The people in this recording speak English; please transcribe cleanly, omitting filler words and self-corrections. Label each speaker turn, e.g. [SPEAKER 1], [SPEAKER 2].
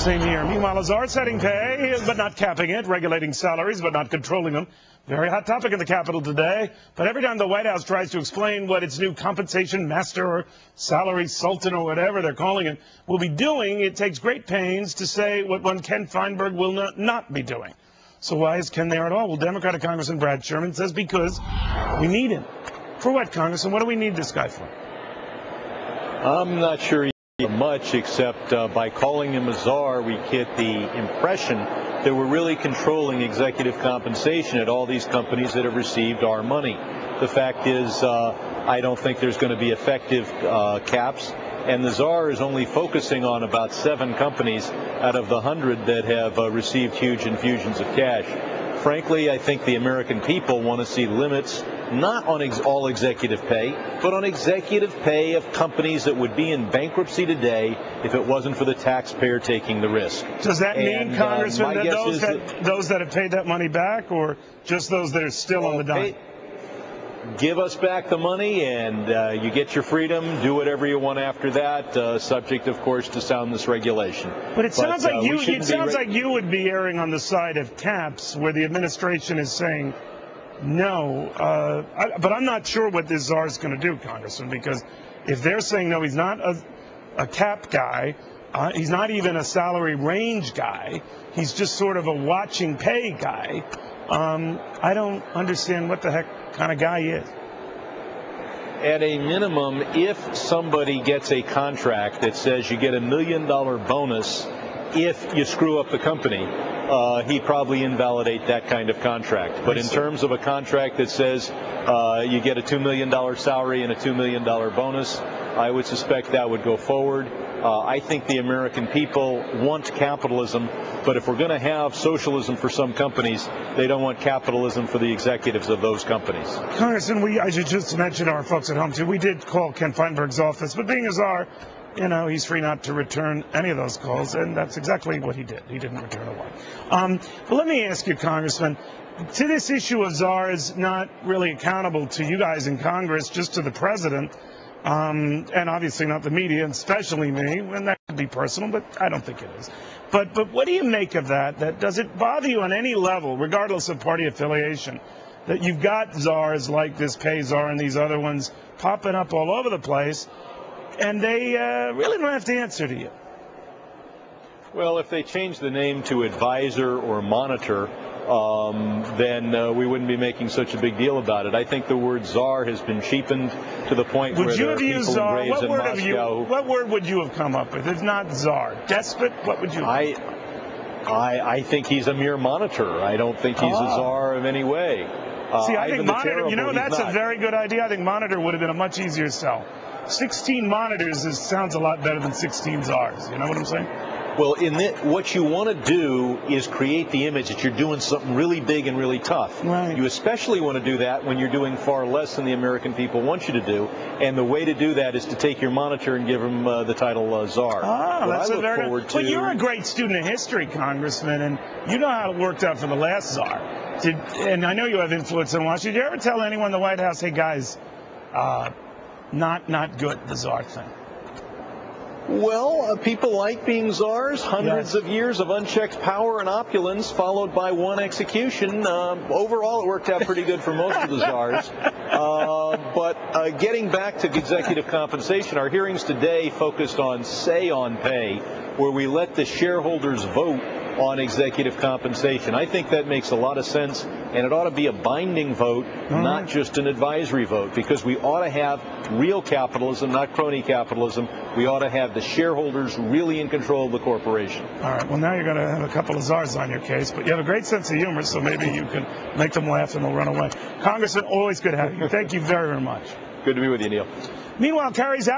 [SPEAKER 1] Same here. Meanwhile, Czar setting pay, but not capping it, regulating salaries, but not controlling them. Very hot topic in the Capitol today. But every time the White House tries to explain what its new compensation master or salary sultan or whatever they're calling it will be doing, it takes great pains to say what one Ken Feinberg will not be doing. So why is Ken there at all? Well, Democratic Congressman Brad Sherman says because we need him. For what, Congressman? What do we need this guy for?
[SPEAKER 2] I'm not sure much, except by calling him a czar, we get the impression that we're really controlling executive compensation at all these companies that have received our money. The fact is, I don't think there's going to be effective caps, and the czar is only focusing on about 7 companies out of the 100 that have received huge infusions of cash. Frankly, I think the American people want to see limits, not on all executive pay, but on executive pay of companies that would be in bankruptcy today if it wasn't for the taxpayer taking the risk.
[SPEAKER 1] Does that mean, Congressman, that those that have paid that money back, or just those that are still on the dime?
[SPEAKER 2] Give us back the money, and you get your freedom. Do whatever you want after that, subject, of course, to soundness regulation.
[SPEAKER 1] But it sounds like you would be erring on the side of caps, where the administration is saying no. But I'm not sure what this czar is going to do, Congressman, because if they're saying no, he's not a cap guy. He's not even a salary range guy. He's just sort of a watching pay guy. I don't understand what the heck kind of guy he is.
[SPEAKER 2] At a minimum, if somebody gets a contract that says you get $1 million bonus if you screw up the company, he'd probably invalidate that kind of contract. But in terms of a contract that says you get a $2 million salary and a $2 million bonus, I would suspect that would go forward. I think the American people want capitalism, but if we're going to have socialism for some companies, they don't want capitalism for the executives of those companies.
[SPEAKER 1] Congressman, I should just mention to our folks at home, too, we did call Ken Feinberg's office, but being a czar, you know, he's free not to return any of those calls, and that's exactly what he did. He didn't return a one. But let me ask you, Congressman, to this issue of czars not really accountable to you guys in Congress, just to the president, and obviously not the media, and especially me, and that could be personal, but I don't think it is. But what do you make of that? Does it bother you on any level, regardless of party affiliation, that you've got czars like this pay czar and these other ones popping up all over the place, and they really don't have to answer to you?
[SPEAKER 2] Well, if they change the name to advisor or monitor, then we wouldn't be making such a big deal about it. I think the word czar has been cheapened to the point where there are people raised in Moscow.
[SPEAKER 1] What word would you have come up with? If not czar, despot, what would you have?
[SPEAKER 2] I think he's a mere monitor. I don't think he's a czar in any way.
[SPEAKER 1] See, I think monitor, you know, that's a very good idea. I think monitor would have been a much easier sell. 16 monitors sounds a lot better than 16 czars. You know what I'm saying?
[SPEAKER 2] Well, what you want to do is create the image that you're doing something really big and really tough.
[SPEAKER 1] Right.
[SPEAKER 2] You especially want to do that when you're doing far less than the American people want you to do. And the way to do that is to take your monitor and give him the title czar.
[SPEAKER 1] That's a very good. Well, you're a great student of history, Congressman, and you know how it worked out for the last czar. And I know you have influence in Washington. Did you ever tell anyone in the White House, hey, guys, not good, the czar thing?
[SPEAKER 2] Well, people like being czars. Hundreds of years of unchecked power and opulence followed by one execution. Overall, it worked out pretty good for most of the czars. But getting back to executive compensation, our hearings today focused on say-on pay, where we let the shareholders vote on executive compensation. I think that makes a lot of sense, and it ought to be a binding vote, not just an advisory vote, because we ought to have real capitalism, not crony capitalism. We ought to have the shareholders really in control of the corporation.
[SPEAKER 1] All right, well, now you're going to have a couple of czars on your case, but you have a great sense of humor, so maybe you can make them laugh and they'll run away. Congressman, always good to have you. Thank you very, very much.
[SPEAKER 2] Good to be with you, Neil.
[SPEAKER 1] Meanwhile, Carrie's out.